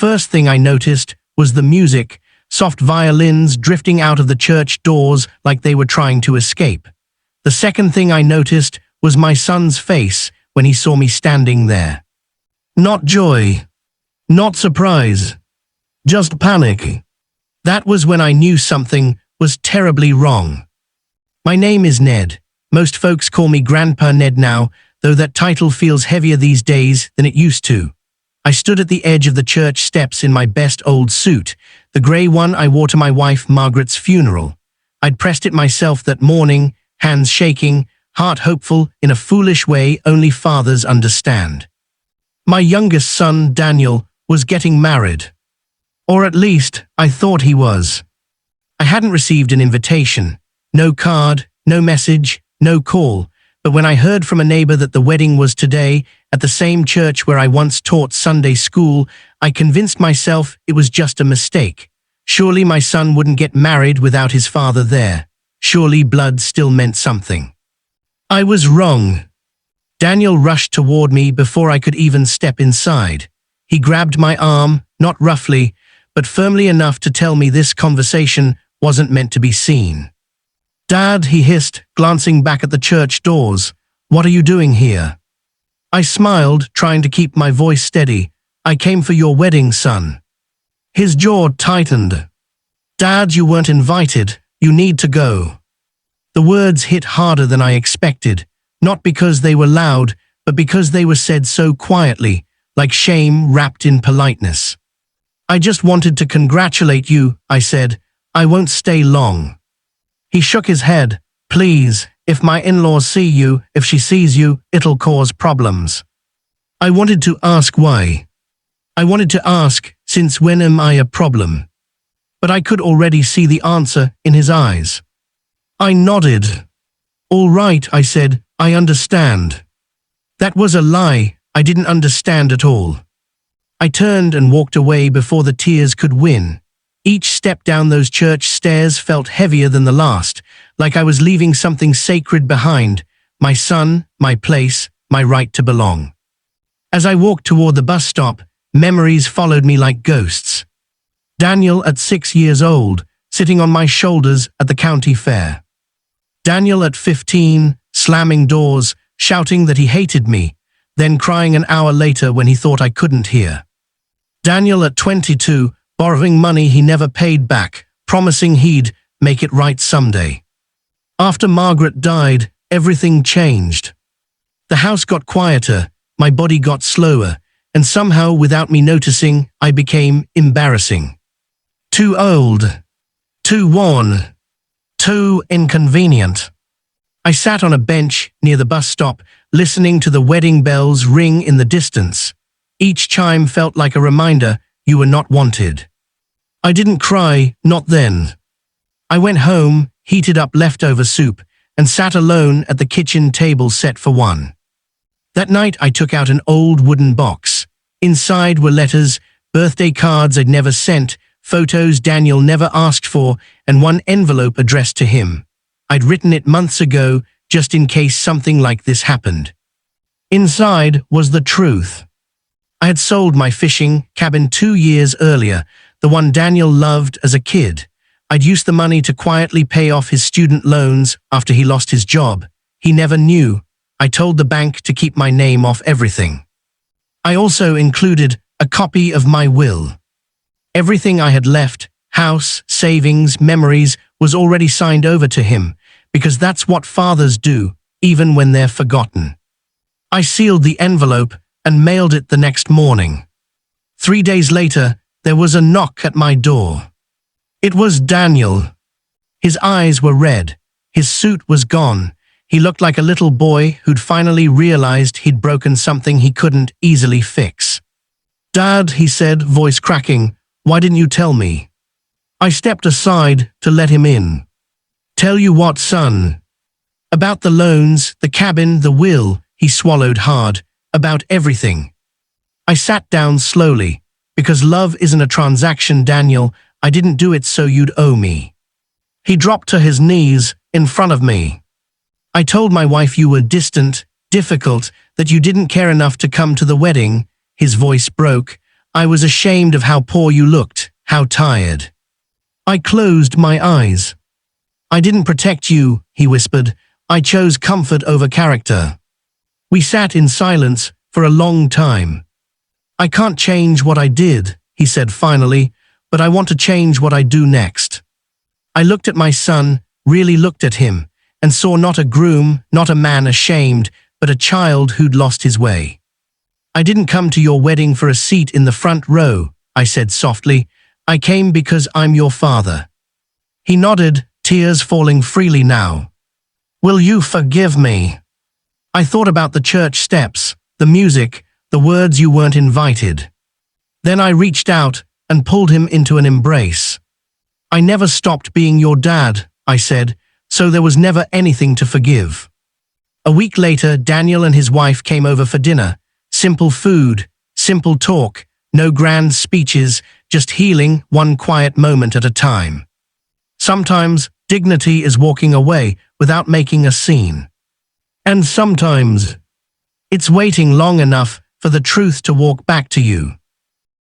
first thing I noticed was the music, soft violins drifting out of the church doors like they were trying to escape. The second thing I noticed was my son's face when he saw me standing there. Not joy, not surprise, just panic. That was when I knew something was terribly wrong. My name is Ned. Most folks call me Grandpa Ned now, though that title feels heavier these days than it used to. I stood at the edge of the church steps in my best old suit, the grey one I wore to my wife Margaret's funeral. I'd pressed it myself that morning, hands shaking, heart hopeful in a foolish way only fathers understand. My youngest son, Daniel, was getting married. Or at least, I thought he was. I hadn't received an invitation, no card, no message, no call, but when I heard from a neighbor that the wedding was today, at the same church where I once taught Sunday school, I convinced myself it was just a mistake. Surely my son wouldn't get married without his father there. Surely blood still meant something. I was wrong. Daniel rushed toward me before I could even step inside. He grabbed my arm, not roughly, but firmly enough to tell me this conversation wasn't meant to be seen. "Dad," he hissed, glancing back at the church doors, "what are you doing here?" I smiled, trying to keep my voice steady. "I came for your wedding, son." His jaw tightened. "Dad, you weren't invited. You need to go." The words hit harder than I expected, not because they were loud, but because they were said so quietly, like shame wrapped in politeness. "I just wanted to congratulate you," I said. "I won't stay long." He shook his head. "Please, if my in-laws see you, if she sees you, it'll cause problems." I wanted to ask why. I wanted to ask, since when am I a problem? But I could already see the answer in his eyes. I nodded. "All right," I said, "I understand." That was a lie. I didn't understand at all. I turned and walked away before the tears could win. Each step down those church stairs felt heavier than the last, like I was leaving something sacred behind, my son, my place, my right to belong. As I walked toward the bus stop, memories followed me like ghosts. Daniel at 6 years old, sitting on my shoulders at the county fair. Daniel at 15, slamming doors, shouting that he hated me, then crying an hour later when he thought I couldn't hear. Daniel at 22, borrowing money he never paid back, promising he'd make it right someday. After Margaret died, everything changed. The house got quieter, my body got slower, and somehow, without me noticing, I became embarrassing. Too old. Too worn. Too inconvenient. I sat on a bench near the bus stop, listening to the wedding bells ring in the distance. Each chime felt like a reminder you were not wanted. I didn't cry, not then. I went home, heated up leftover soup, and sat alone at the kitchen table set for one. That night I took out an old wooden box. Inside were letters, birthday cards I'd never sent, photos Daniel never asked for, and one envelope addressed to him. I'd written it months ago, just in case something like this happened. Inside was the truth. I had sold my fishing cabin 2 years earlier, the one Daniel loved as a kid. I'd used the money to quietly pay off his student loans after he lost his job. He never knew. I told the bank to keep my name off everything. I also included a copy of my will. Everything I had left, house, savings, memories, was already signed over to him, because that's what fathers do, even when they're forgotten. I sealed the envelope and mailed it the next morning. 3 days later, there was a knock at my door. It was Daniel. His eyes were red. His suit was gone. He looked like a little boy who'd finally realized he'd broken something he couldn't easily fix. "Dad," he said, voice cracking, "why didn't you tell me?" I stepped aside to let him in. "Tell you what, son?" "About the loans, the cabin, the will," he swallowed hard. "About everything." I sat down slowly. "Because love isn't a transaction, Daniel. I didn't do it so you'd owe me." He dropped to his knees in front of me. "I told my wife you were distant, difficult, that you didn't care enough to come to the wedding." His voice broke. I was ashamed of how poor you looked, how tired. I closed my eyes. I didn't protect you, he whispered. I chose comfort over character. We sat in silence for a long time. I can't change what I did, he said finally, but I want to change what I do next. I looked at my son, really looked at him, and saw not a groom, not a man ashamed, but a child who'd lost his way. I didn't come to your wedding for a seat in the front row, I said softly. I came because I'm your father. He nodded, tears falling freely now. Will you forgive me? I thought about the church steps, the music, the words you weren't invited. Then I reached out and pulled him into an embrace. I never stopped being your dad, I said, so there was never anything to forgive. A week later, Daniel and his wife came over for dinner. Simple food, simple talk, no grand speeches, just healing one quiet moment at a time. Sometimes dignity is walking away without making a scene. And sometimes it's waiting long enough for the truth to walk back to you.